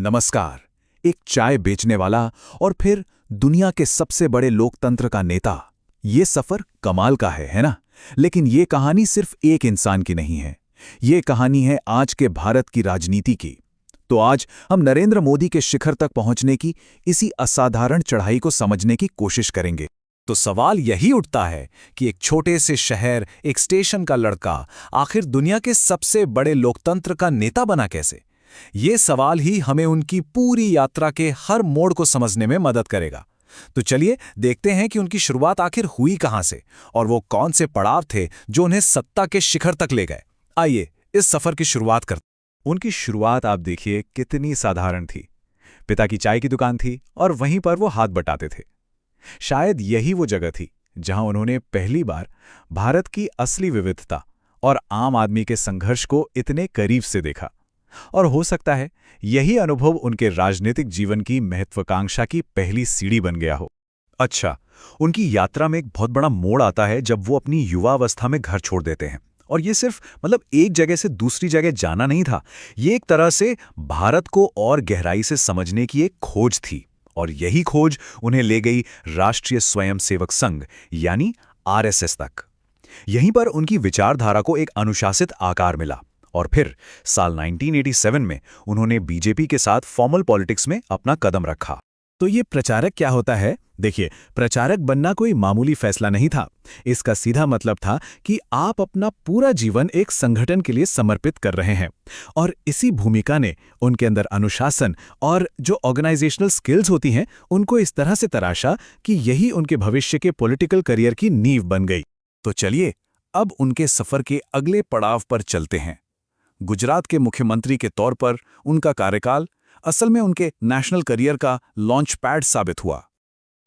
नमस्कार। एक चाय बेचने वाला और फिर दुनिया के सबसे बड़े लोकतंत्र का नेता, ये सफर कमाल का है ना? लेकिन ये कहानी सिर्फ एक इंसान की नहीं है। ये कहानी है आज के भारत की राजनीति की। तो आज हम नरेंद्र मोदी के शिखर तक पहुंचने की इसी असाधारण चढ़ाई को समझने की कोशिश करेंगे। तो सवाल यही उठता है कि एक छोटे से शहर, एक स्टेशन का लड़का आखिर दुनिया के सबसे बड़े लोकतंत्र का नेता बना कैसे? ये सवाल ही हमें उनकी पूरी यात्रा के हर मोड़ को समझने में मदद करेगा। तो चलिए देखते हैं कि उनकी शुरुआत आखिर हुई कहां से और वो कौन से पड़ाव थे जो उन्हें सत्ता के शिखर तक ले गए। आइए इस सफर की शुरुआत करते हैं। उनकी शुरुआत आप देखिए कितनी साधारण थी। पिता की चाय की दुकान थी और वहीं पर वो हाथ बटाते थे। शायद यही वो जगह थी जहां उन्होंने पहली बार भारत की असली विविधता और आम आदमी के संघर्ष को इतने करीब से देखा। और हो सकता है यही अनुभव उनके राजनीतिक जीवन की महत्वाकांक्षा की पहली सीढ़ी बन गया हो। अच्छा, उनकी यात्रा में एक बहुत बड़ा मोड़ आता है जब वो अपनी युवावस्था में घर छोड़ देते हैं। और ये सिर्फ एक जगह से दूसरी जगह जाना नहीं था, ये एक तरह से भारत को और गहराई से समझने की एक खोज थी। और यही खोज उन्हें ले गई राष्ट्रीय स्वयंसेवक संघ यानी आरएसएस तक। यहीं पर उनकी विचारधारा को एक अनुशासित आकार मिला और फिर साल 1987 में उन्होंने बीजेपी के साथ फॉर्मल पॉलिटिक्स में अपना कदम रखा। तो ये प्रचारक क्या होता है? देखिए, प्रचारक बनना कोई मामूली फैसला नहीं था। इसका सीधा मतलब था कि आप अपना पूरा जीवन एक संगठन के लिए समर्पित कर रहे हैं। और इसी भूमिका ने उनके अंदर अनुशासन और जो ऑर्गेनाइजेशनल स्किल्स होती हैं उनको इस तरह से तराशा कि यही उनके भविष्य के पॉलिटिकल करियर की नींव बन गई। तो चलिए अब उनके सफर के अगले पड़ाव पर चलते हैं। गुजरात के मुख्यमंत्री के तौर पर उनका कार्यकाल असल में उनके नेशनल करियर का लॉन्च पैड साबित हुआ।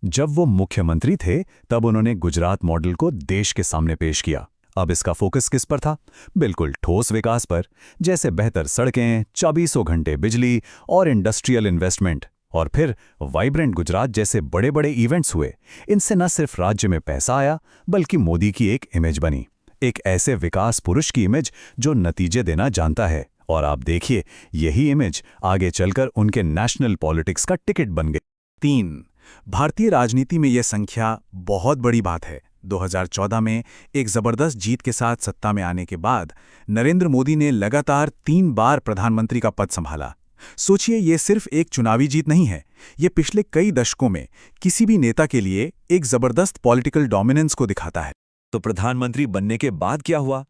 जब वो मुख्यमंत्री थे तब उन्होंने गुजरात मॉडल को देश के सामने पेश किया। अब इसका फोकस किस पर था? बिल्कुल ठोस विकास पर, जैसे बेहतर सड़कें, 24 घंटे बिजली और इंडस्ट्रियल इन्वेस्टमेंट। और फिर वाइब्रेंट गुजरात जैसे बड़े बड़े इवेंट्स हुए। इनसे न सिर्फ राज्य में पैसा आया बल्कि मोदी की एक इमेज बनी, एक ऐसे विकास पुरुष की इमेज जो नतीजे देना जानता है। और आप देखिए यही इमेज आगे चलकर उनके नेशनल पॉलिटिक्स का टिकट बन गई। 3, भारतीय राजनीति में यह संख्या बहुत बड़ी बात है। 2014 में एक जबरदस्त जीत के साथ सत्ता में आने के बाद नरेंद्र मोदी ने लगातार 3 बार प्रधानमंत्री का पद संभाला। सोचिए, ये सिर्फ एक चुनावी जीत नहीं है, ये पिछले कई दशकों में किसी भी नेता के लिए एक जबरदस्त पॉलिटिकल डोमिनेंस को दिखाता है। तो प्रधानमंत्री बनने के बाद क्या हुआ?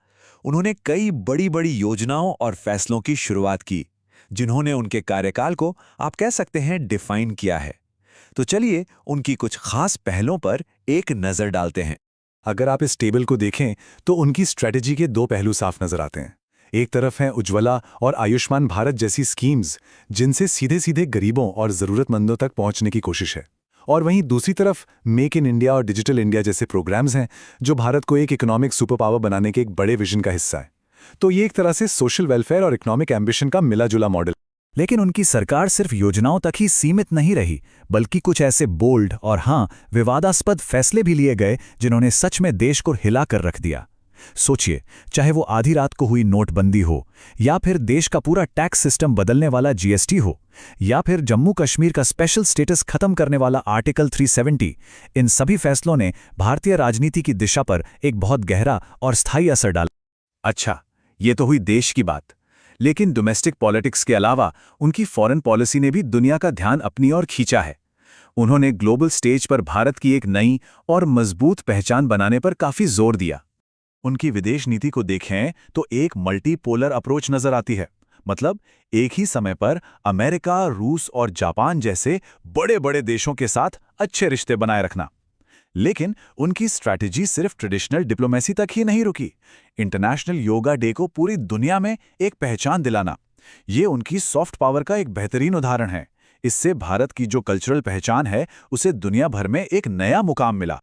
उन्होंने कई बड़ी बड़ी योजनाओं और फैसलों की शुरुआत की जिन्होंने उनके कार्यकाल को आप कह सकते हैं डिफाइन किया है। तो चलिए उनकी कुछ खास पहलों पर एक नजर डालते हैं। अगर आप इस टेबल को देखें तो उनकी स्ट्रेटजी के 2 पहलू साफ नजर आते हैं। एक तरफ हैं उज्ज्वला और आयुष्मान भारत जैसी स्कीम्स जिनसे सीधे सीधे गरीबों और जरूरतमंदों तक पहुंचने की कोशिश है, और वहीं दूसरी तरफ मेक इन इंडिया और डिजिटल इंडिया जैसे प्रोग्राम्स हैं जो भारत को एक इकोनॉमिक सुपर पावर बनाने के एक बड़े विजन का हिस्सा है। तो ये एक तरह से सोशल वेलफेयर और इकोनॉमिक एम्बिशन का मिला-जुला मॉडल। लेकिन उनकी सरकार सिर्फ योजनाओं तक ही सीमित नहीं रही, बल्कि कुछ ऐसे बोल्ड और विवादास्पद फैसले भी लिए गए जिन्होंने सच में देश को हिला कर रख दिया। सोचिए, चाहे वो आधी रात को हुई नोटबंदी हो, या फिर देश का पूरा टैक्स सिस्टम बदलने वाला जीएसटी हो, या फिर जम्मू कश्मीर का स्पेशल स्टेटस खत्म करने वाला आर्टिकल 370, इन सभी फैसलों ने भारतीय राजनीति की दिशा पर एक बहुत गहरा और स्थायी असर डाला। अच्छा, ये तो हुई देश की बात, लेकिन डोमेस्टिक पॉलिटिक्स के अलावा उनकी फॉरेन पॉलिसी ने भी दुनिया का ध्यान अपनी ओर खींचा है। उन्होंने ग्लोबल स्टेज पर भारत की एक नई और मजबूत पहचान बनाने पर काफी जोर दिया। उनकी विदेश नीति को देखें तो एक मल्टीपोलर अप्रोच नजर आती है। मतलब एक ही समय पर अमेरिका, रूस और जापान जैसे बड़े बड़े देशों के साथ अच्छे रिश्ते बनाए रखना। लेकिन उनकी स्ट्रैटेजी सिर्फ ट्रेडिशनल डिप्लोमेसी तक ही नहीं रुकी। इंटरनेशनल योगा डे को पूरी दुनिया में एक पहचान दिलाना, ये उनकी सॉफ्ट पावर का एक बेहतरीन उदाहरण है। इससे भारत की जो कल्चरल पहचान है उसे दुनिया भर में एक नया मुकाम मिला।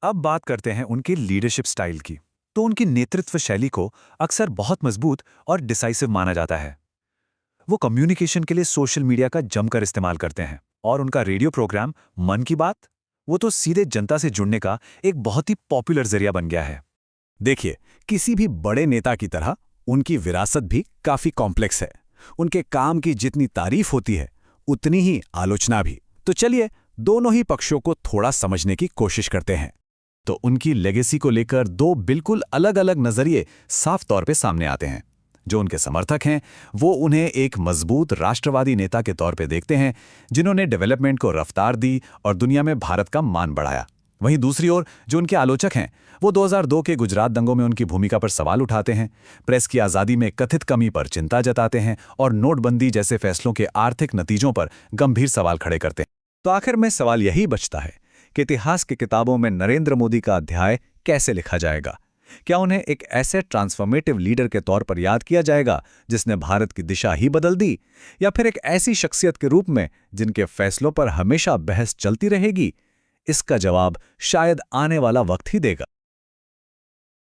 अब बात करते हैं उनकी लीडरशिप स्टाइल की। तो उनकी नेतृत्व शैली को अक्सर बहुत मजबूत और डिसाइसिव माना जाता है। वो कम्युनिकेशन के लिए सोशल मीडिया का जमकर इस्तेमाल करते हैं, और उनका रेडियो प्रोग्राम मन की बात, वो तो सीधे जनता से जुड़ने का एक बहुत ही पॉपुलर जरिया बन गया है। देखिए, किसी भी बड़े नेता की तरह उनकी विरासत भी काफी कॉम्प्लेक्स है। उनके काम की जितनी तारीफ होती है उतनी ही आलोचना भी। तो चलिए दोनों ही पक्षों को थोड़ा समझने की कोशिश करते हैं। तो उनकी लेगेसी को लेकर दो बिल्कुल अलग अलग नजरिए साफ तौर पे सामने आते हैं। जो उनके समर्थक हैं वो उन्हें एक मजबूत राष्ट्रवादी नेता के तौर पे देखते हैं, जिन्होंने डेवलपमेंट को रफ्तार दी और दुनिया में भारत का मान बढ़ाया। वहीं दूसरी ओर जो उनके आलोचक हैं वो 2002 के गुजरात दंगों में उनकी भूमिका पर सवाल उठाते हैं, प्रेस की आज़ादी में कथित कमी पर चिंता जताते हैं और नोटबंदी जैसे फैसलों के आर्थिक नतीजों पर गंभीर सवाल खड़े करते हैं। तो आखिर में सवाल यही बचता है कि इतिहास की किताबों में नरेंद्र मोदी का अध्याय कैसे लिखा जाएगा? क्या उन्हें एक ऐसे ट्रांसफॉर्मेटिव लीडर के तौर पर याद किया जाएगा जिसने भारत की दिशा ही बदल दी, या फिर एक ऐसी शख्सियत के रूप में जिनके फैसलों पर हमेशा बहस चलती रहेगी? इसका जवाब शायद आने वाला वक्त ही देगा।